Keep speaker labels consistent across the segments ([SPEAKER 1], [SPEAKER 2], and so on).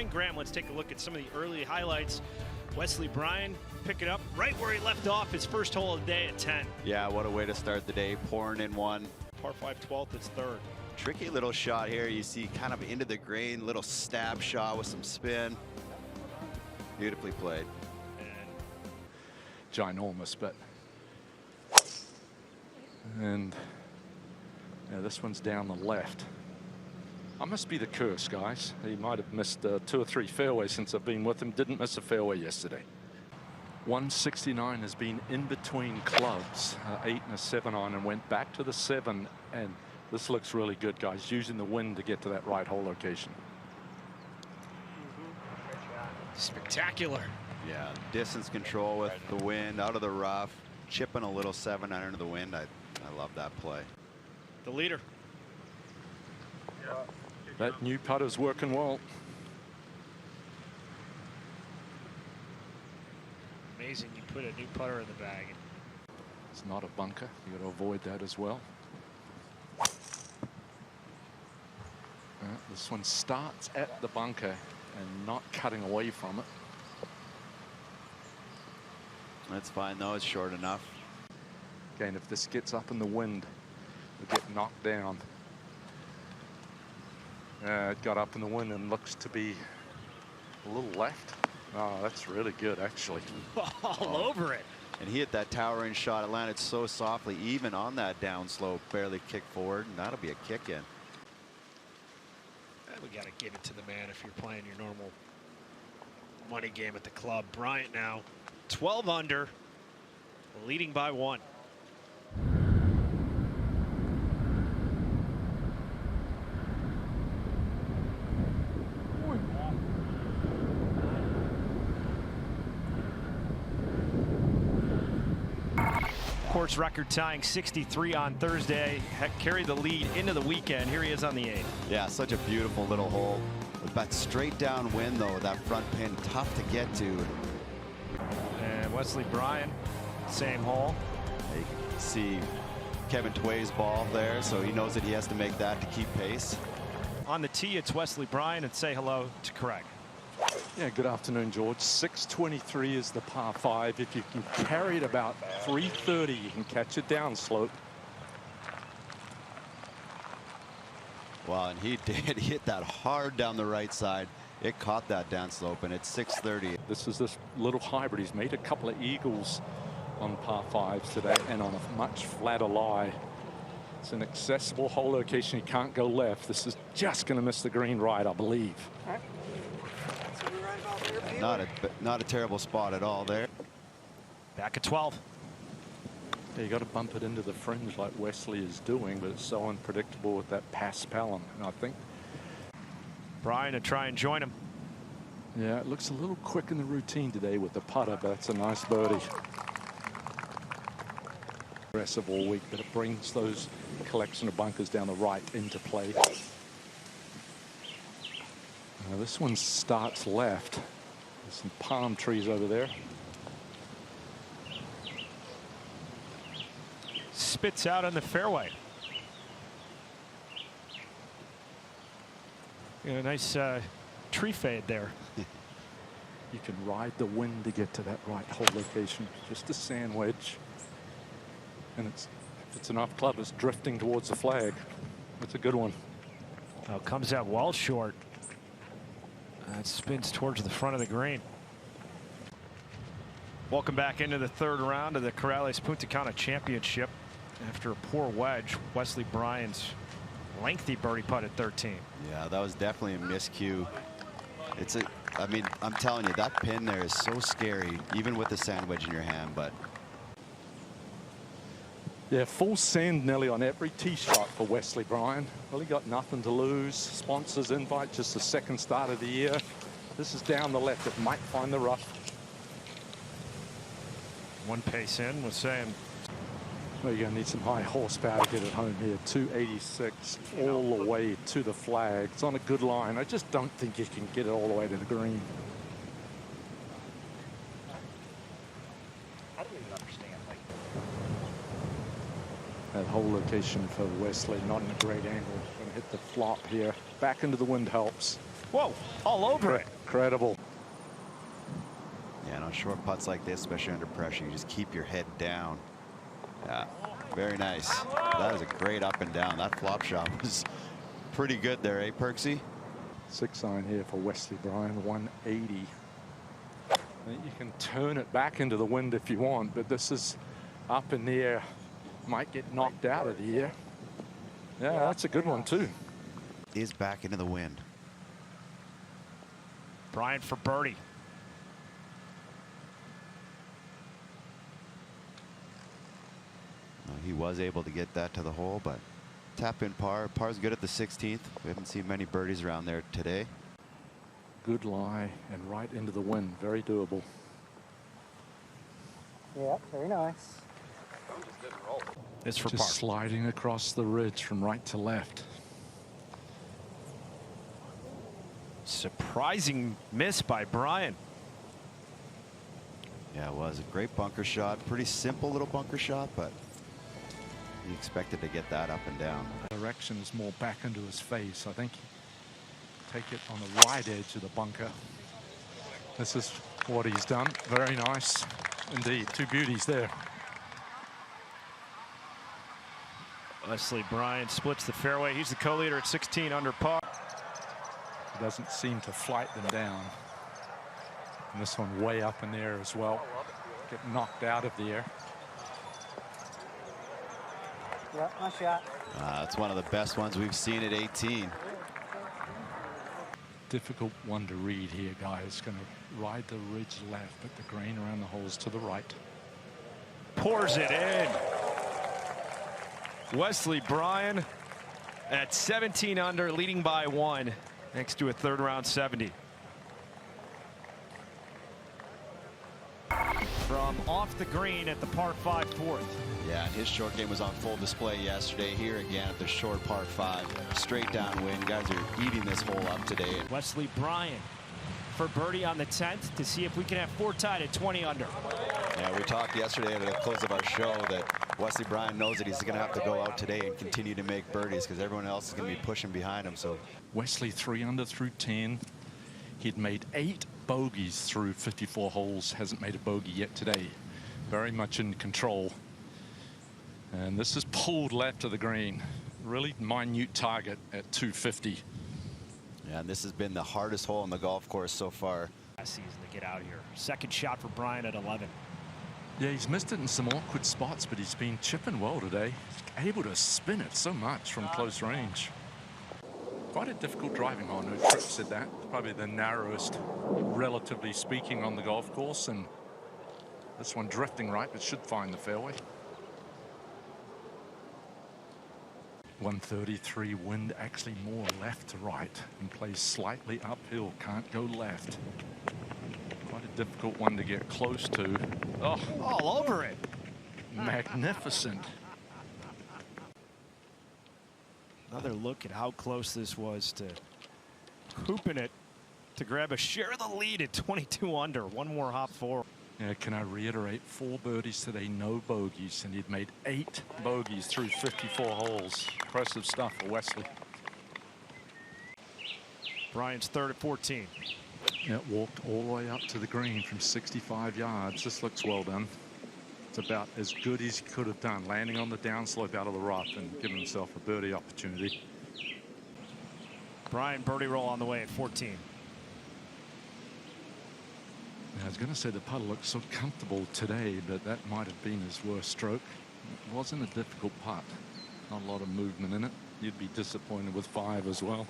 [SPEAKER 1] And Graham, let's take a look at some of the early highlights. Wesley Bryan pick it up right where he left off his first hole of the day at 10.
[SPEAKER 2] Yeah, what a way to start the day, pouring in one.
[SPEAKER 1] Par 5 12th, it's third.
[SPEAKER 2] Tricky little shot here. You see kind of into the grain, little stab shot with some spin. Beautifully played.
[SPEAKER 1] And
[SPEAKER 3] ginormous, but and yeah, this one's down the left. I must be the curse, guys. He might have missed 2 or 3 fairways since I've been with him. Didn't miss a fairway yesterday. 169 has been in between clubs, 8 and a 7 on, and went back to the 7. And this looks really good, guys. Using the wind to get to that right hole location.
[SPEAKER 1] spectacular.
[SPEAKER 2] Yeah, distance control with the wind out of the rough, chipping a little 7-iron into the wind. I love that play.
[SPEAKER 1] The leader.
[SPEAKER 3] That new putter's working well.
[SPEAKER 1] Amazing you put a new putter in the bag.
[SPEAKER 3] It's not a bunker. You got to avoid that as well. This one starts at the bunker and not cutting away from it.
[SPEAKER 2] That's fine though, it's short enough.
[SPEAKER 3] Again, if this gets up in the wind, it'll get knocked down. It got up in the wind and looks to be a little left. Oh, that's really good, actually.
[SPEAKER 1] All over it.
[SPEAKER 2] And he hit that towering shot. It landed so softly, even on that downslope, barely kicked forward. And that'll be a kick in.
[SPEAKER 1] We got to give it to the man if you're playing your normal money game at the club. Bryant now 12 under, leading by 1. Course record tying 63 on Thursday. Carried the lead into the weekend. Here he is on the 8th.
[SPEAKER 2] Yeah, such a beautiful little hole. With that straight down wind though, that front pin tough to get to.
[SPEAKER 1] And Wesley Bryan, same hole.
[SPEAKER 2] You can see Kevin Tway's ball there, so he knows that he has to make that to keep pace.
[SPEAKER 1] On the tee, it's Wesley Bryan, and say hello to Craig.
[SPEAKER 3] Yeah, good afternoon, George. 623 is the par 5. If you can carry it about 330, you can catch it downslope.
[SPEAKER 2] Well, and he did hit that hard down the right side. It caught that downslope, and it's 630.
[SPEAKER 3] This is this little hybrid. He's made a couple of eagles on par 5s today and on a much flatter lie. It's an accessible hole location. He can't go left. This is just going to miss the green right, I believe.
[SPEAKER 2] Not a terrible spot at all there.
[SPEAKER 1] Back at 12.
[SPEAKER 3] Yeah, you got to bump it into the fringe like Wesley is doing, but it's so unpredictable with that paspalum. And I think
[SPEAKER 1] Bryan to try and join him.
[SPEAKER 3] Yeah, it looks a little quick in the routine today with the putter, but that's a nice birdie. Aggressive all week, but it brings those collection of bunkers down the right into play. Now this one starts left. There's some palm trees over there.
[SPEAKER 1] Spits out on the fairway. Yeah, nice tree fade there.
[SPEAKER 3] You can ride the wind to get to that right hole location. Just a sand wedge. And if it's an off club, it's drifting towards the flag. It's a good one.
[SPEAKER 1] Oh, comes out well short. It spins towards the front of the green. Welcome back into the 3rd round of the Corales Puntacana Championship. After a poor wedge, Wesley Bryan's lengthy birdie putt at 13.
[SPEAKER 2] Yeah, that was definitely a miscue. I mean, I'm telling you, that pin there is so scary, even with the sand wedge in your hand, but.
[SPEAKER 3] Yeah, full send nearly on every tee shot for Wesley Bryan. Well, he got nothing to lose. Sponsors invite, just the 2nd start of the year. This is down the left. It might find the rough.
[SPEAKER 1] One pace in was saying.
[SPEAKER 3] Well, you're going to need some high horsepower to get it home here. 286 all the way to the flag. It's on a good line. I just don't think you can get it all the way to the green.
[SPEAKER 1] I don't even understand.
[SPEAKER 3] That whole location for Wesley, not in a great angle. Going to hit the flop here. Back into the wind helps.
[SPEAKER 1] Whoa, all over it.
[SPEAKER 3] Incredible.
[SPEAKER 2] Yeah, and on short putts like this, especially under pressure, you just keep your head down. Yeah, very nice. That is a great up and down. That flop shot was pretty good there, eh, Perksy?
[SPEAKER 3] 6-iron here for Wesley Bryan, 180. You can turn it back into the wind if you want, but this is up in the air. Might get knocked out of the air. Yeah, that's a good one too.
[SPEAKER 2] Is back into the wind.
[SPEAKER 1] Bryan for birdie.
[SPEAKER 2] He was able to get that to the hole, but tap in par. Par's good at the 16th. We haven't seen many birdies around there today.
[SPEAKER 3] Good lie and right into the wind. Very doable.
[SPEAKER 4] Yeah, very nice.
[SPEAKER 1] It's for
[SPEAKER 3] Just
[SPEAKER 1] par.
[SPEAKER 3] sliding across the ridge from right to left.
[SPEAKER 1] Surprising miss by Bryan.
[SPEAKER 2] Yeah, it was a great bunker shot. Pretty simple little bunker shot, but he expected to get that up and down.
[SPEAKER 3] Direction is more back into his face. I think take it on the right edge of the bunker. This is what he's done. Very nice indeed. Two beauties there.
[SPEAKER 1] Wesley Bryan splits the fairway. He's the co-leader at 16 under par.
[SPEAKER 3] He doesn't seem to flight them down. And this one way up in the air as well. Get knocked out of the air.
[SPEAKER 4] Yeah, nice shot.
[SPEAKER 2] It's one of the best ones we've seen at 18.
[SPEAKER 3] Difficult one to read here, guys. Going to ride the ridge left, but the grain around the holes to the right.
[SPEAKER 1] Pours it in. Wesley Bryan at 17 under, leading by 1, next to a third round 70. From off the green at the par 5 fourth.
[SPEAKER 2] Yeah, and his short game was on full display yesterday. Here again at the short par 5. Straight downwind. Guys are eating this hole up today.
[SPEAKER 1] Wesley Bryan for birdie on the 10th to see if we can have 4 tied at 20 under.
[SPEAKER 2] Yeah, we talked yesterday at the close of our show that Wesley Bryan knows that he's going to have to go out today and continue to make birdies because everyone else is going to be pushing behind him. So
[SPEAKER 3] Wesley 3 under through 10. He'd made 8 bogeys through 54 holes. Hasn't made a bogey yet today. Very much in control. And this is pulled left of the green. Really minute target at 250.
[SPEAKER 2] yeah, and this has been the hardest hole on the golf course so far.
[SPEAKER 1] Last season to get out here. Second shot for Bryan at 11.
[SPEAKER 3] Yeah, he's missed it in some awkward spots, but he's been chipping well today. He's able to spin it so much from close range. Quite a difficult driving hole. No Tripp said that. Probably the narrowest, relatively speaking, on the golf course. And this one drifting right, but should find the fairway. 133 wind, actually more left to right, and plays slightly uphill. Can't go left. Quite a difficult one to get close to. Oh,
[SPEAKER 1] All over it.
[SPEAKER 3] magnificent.
[SPEAKER 1] Another look at how close this was to hooping it to grab a share of the lead at 22 under. One more hop forward.
[SPEAKER 3] Yeah, can I reiterate, 4 birdies today, no bogeys, and he'd made 8 bogeys through 54 holes. Impressive stuff for Wesley.
[SPEAKER 1] Bryan's third at 14.
[SPEAKER 3] It walked all the way up to the green from 65 yards. This looks well done. It's about as good as he could have done, landing on the downslope out of the rough and giving himself a birdie opportunity.
[SPEAKER 1] Bryan birdie roll on the way at 14.
[SPEAKER 3] I was going to say the putter looked so comfortable today, but that might have been his worst stroke. It wasn't a difficult putt. Not a lot of movement in it. You'd be disappointed with 5 as well.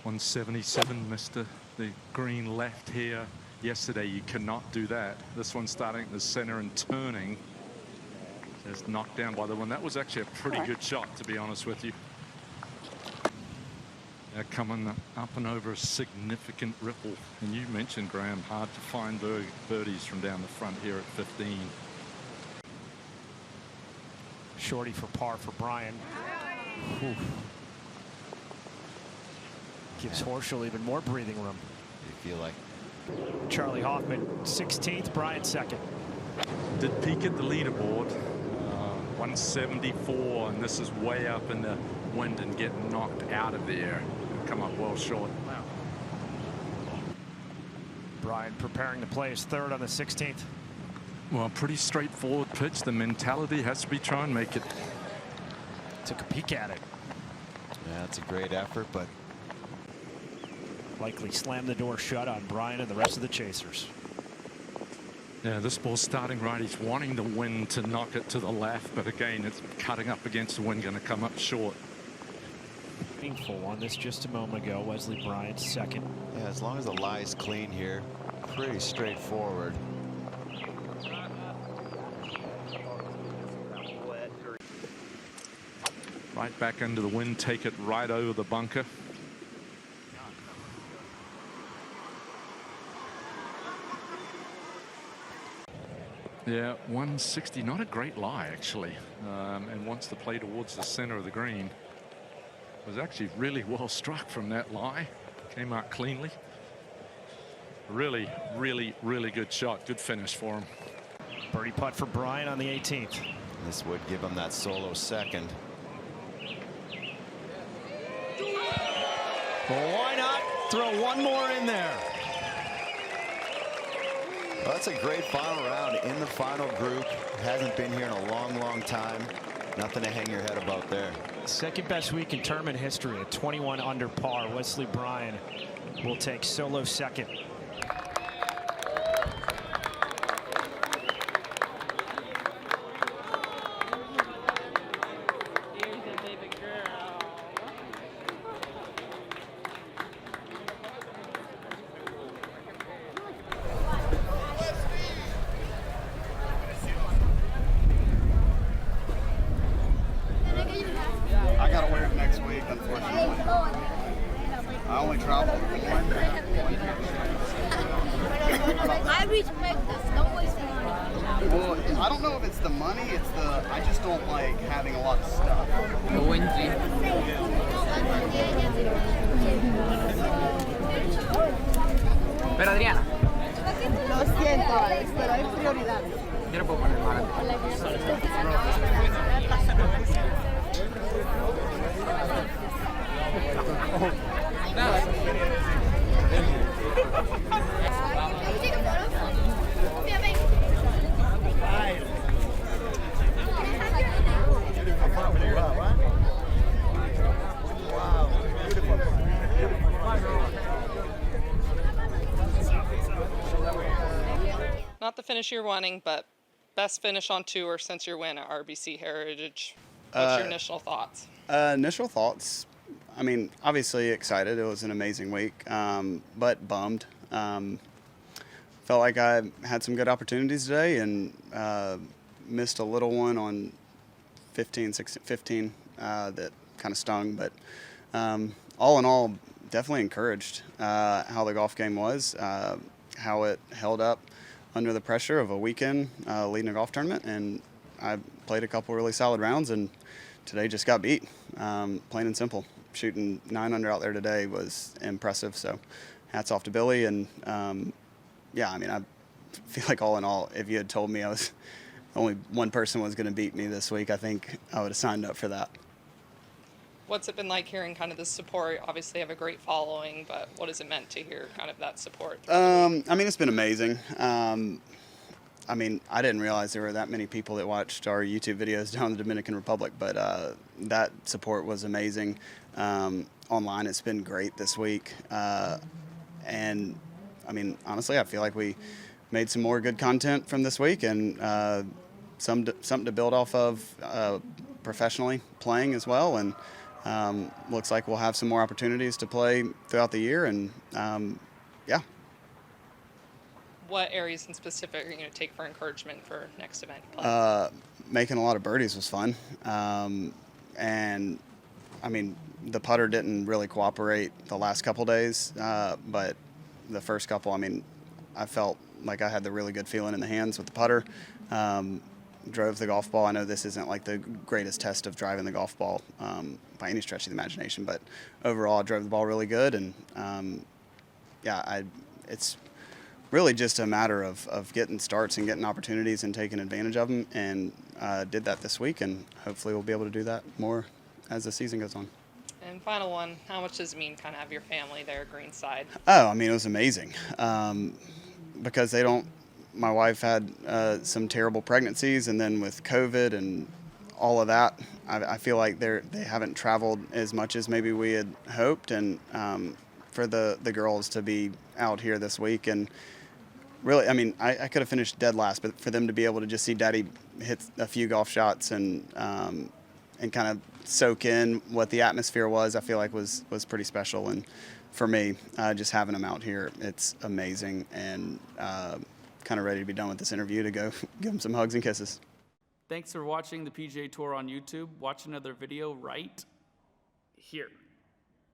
[SPEAKER 3] .177, missed the green left here yesterday. You cannot do that. This one's starting at the center and turning. Just knocked down by the one. That was actually a pretty good shot, to be honest with you. They're coming up and over a significant ripple. And you mentioned, Graham, hard to find birdies from down the front here at 15.
[SPEAKER 1] Shorty for par for Bryan. Whew. Gives Horschel even more breathing room.
[SPEAKER 2] You feel like
[SPEAKER 1] Charlie Hoffman 16th, Bryan 2nd.
[SPEAKER 3] Did peak at the leaderboard, 174, and this is way up in the wind and get knocked out of the air. Come up well short.
[SPEAKER 1] Bryan preparing to play his 3rd on the 16th.
[SPEAKER 3] Well, pretty straightforward pitch. The mentality has to be try and make it.
[SPEAKER 1] Took a peek at it.
[SPEAKER 2] Yeah, that's a great effort, but
[SPEAKER 1] Likely slammed the door shut on Bryan and the rest of the chasers.
[SPEAKER 3] Yeah, this ball's starting right. He's wanting the wind to knock it to the left, but again, it's cutting up against the wind, going to come up short.
[SPEAKER 1] Meaningful on this just a moment ago. Wesley Bryan 2nd.
[SPEAKER 2] yeah, as long as the lie's clean here, pretty straightforward.
[SPEAKER 3] Right back into the wind, take it right over the bunker. Yeah, 160, not a great lie actually, and wants to play towards the center of the green. Was actually really well struck from that lie. Came out cleanly. Really, really, really good shot. Good finish for him.
[SPEAKER 1] Birdie putt for Bryan on the 18th.
[SPEAKER 2] This would give him that solo 2nd.
[SPEAKER 1] Well, why not throw one more in there?
[SPEAKER 2] Well, that's a great final round in the final group. Hasn't been here in a long, long time. Nothing to hang your head about there.
[SPEAKER 1] 2nd best week in tournament history at 21 under par. Wesley Bryan will take solo 2nd.
[SPEAKER 5] I gotta wear it next week, unfortunately. I only travel one day.
[SPEAKER 6] I respect this. No waste money.
[SPEAKER 5] Well, I don't know if it's the money, it's the, I just don't like having a lot of stuff.
[SPEAKER 7] Pero Adriana,
[SPEAKER 8] Lo siento, Alex, pero hay prioridades.
[SPEAKER 7] yo no puedo poner mal.
[SPEAKER 9] Not the finish you're wanting, but best finish on tour since your win at RBC Heritage. What's your initial thoughts?
[SPEAKER 5] Initial thoughts, I mean, obviously excited. It was an amazing week, but bummed. Felt like I had some good opportunities today and missed a little one on 15 that kind of stung. But all in all, definitely encouraged how the golf game was, how it held up under the pressure of a weekend leading a golf tournament. And I played a couple really solid rounds, and today just got beat, plain and simple. Shooting 9 under out there today was impressive. So hats off to Billy. And yeah, I mean, I feel like all in all, if you had told me I was only one person was going to beat me this week, I think I would have signed up for that.
[SPEAKER 9] What's it been like hearing kind of the support? Obviously, you have a great following, but what has it meant to hear kind of that support?
[SPEAKER 5] I mean, it's been amazing. I mean, I didn't realize there were that many people that watched our YouTube videos down in the Dominican Republic, but that support was amazing. Online, it's been great this week. And, I mean, honestly, I feel like we made some more good content from this week and something to build off of professionally playing as well. And looks like we'll have some more opportunities to play throughout the year. And, yeah.
[SPEAKER 9] What areas in specific are you going to take for encouragement for next event?
[SPEAKER 5] Making a lot of birdies was fun. And, I mean, the putter didn't really cooperate the last couple days, but the first couple, I mean, I felt like I had the really good feeling in the hands with the putter. drove the golf ball. I know this isn't like the greatest test of driving the golf ball by any stretch of the imagination, but overall I drove the ball really good. And it's really just a matter of getting starts and getting opportunities and taking advantage of them, and did that this week, and hopefully we'll be able to do that more as the season goes on.
[SPEAKER 9] And final one, how much does it mean kind of have your family there, Greenside?
[SPEAKER 5] Oh, I mean, it was amazing because my wife had some terrible pregnancies, and then with COVID and all of that, I feel like they haven't traveled as much as maybe we had hoped, and for the girls to be out here this week, and really, I mean, I could have finished dead last, but for them to be able to just see Daddy hit a few golf shots and kind of soak in what the atmosphere was, I feel like was pretty special. And for me, just having them out here, it's amazing, and kind of ready to be done with this interview to go give them some hugs and kisses.
[SPEAKER 10] Thanks for watching the PGA Tour on YouTube. Watch another video right here.